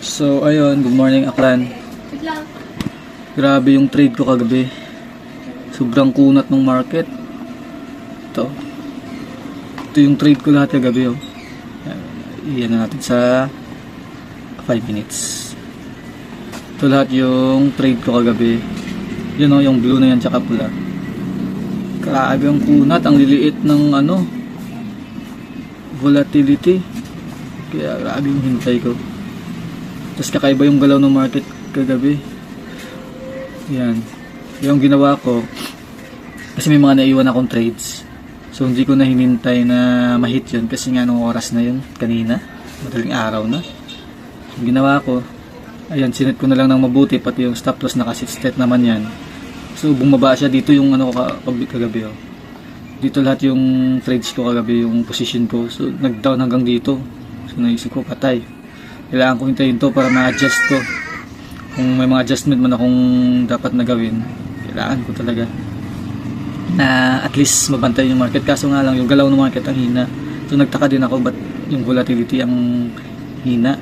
So ayun, good morning Aklan. Grabe yung trade ko kagabi. Sobrang kunat ng market. Ito yung trade ko lahat kagabi, oh. Iyan na natin sa 5 minutes. Ito lahat yung trade ko kagabi. Yan, oh, yung blue na yan tsaka pula. Grabe ang kunat, ang liliit ng volatility. Kaya grabe yung hintay ko. Tapos kakaiba yung galaw ng market kagabi. Yan. Yung ginawa ko, kasi may mga naiwan akong trades. So hindi ko na hinintay na ma-hit yun kasi nga nung oras na yun, kanina, madaling araw na. Yung ginawa ko, ayan, sinet ko na lang ng mabuti, pati yung stop loss naka-sit naman yan. So bumaba siya dito yung kagabi, oh. Dito lahat yung trades ko kagabi, yung position ko. So nag-down hanggang dito. So naisip ko, patay. Kailangan ko hintayin to para ma-adjust ko. Kung may mga adjustment man akong dapat na gawin, kailangan ko talaga na at least mabantay yung market. Kaso nga lang, yung galaw ng market ang hina. So nagtaka din ako ba't yung volatility ang hina.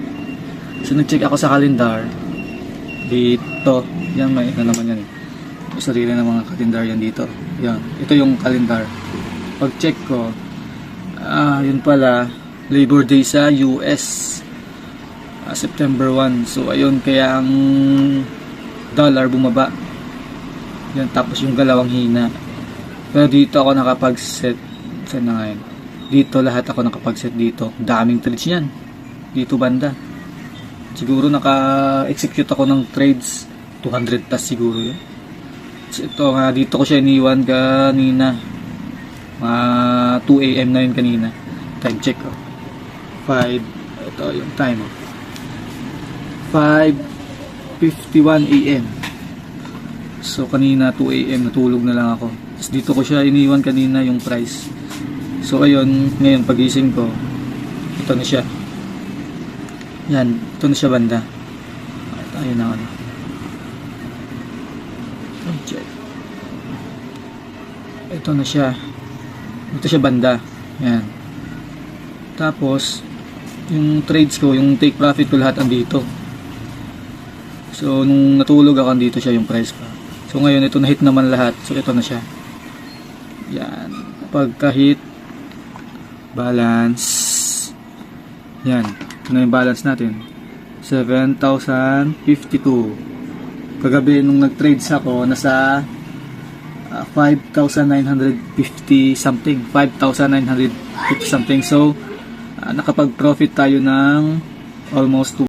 So nag-check ako sa calendar. Dito, yan, may naman yan. Sarili ng mga calendar yan dito. Yan, ito yung calendar. Pag check ko, yun pala, Labor Day sa US. September 1. So ayun, kaya ang dollar bumaba. Yan, tapos yung galawang hina. Pero dito ako nakapag-set. Saan na ngayon? Dito lahat ako nakapag-set dito. Daming trades yan. Dito banda. Siguro naka-execute ako ng trades 200 plus siguro yun. So ito nga, dito ko siya iniwan kanina. 2 AM na yun kanina. Time check, oh. 5. Ito yung time, oh. 5:51 AM. So kanina 2 AM natulog na lang ako. Tapos dito ko siya iniwan kanina yung price. So ayun, ngayon pagising ko, ito na siya. Yan, ito na siya banda. Ayun na ako. Check. Ito na siya. Ito siya banda. Yan. Tapos yung trades ko, yung take profit ko lahat andito. So nung natulog ako dito siya yung price pa. So ngayon ito na hit naman lahat. So ito na siya. Yan. Pagka hit balance. Yan. Ito na yung balance natin. 7,052. Kagabi nung nag-trades ako nasa 5,950 something. 5,950 something. So nakapag-profit tayo ng almost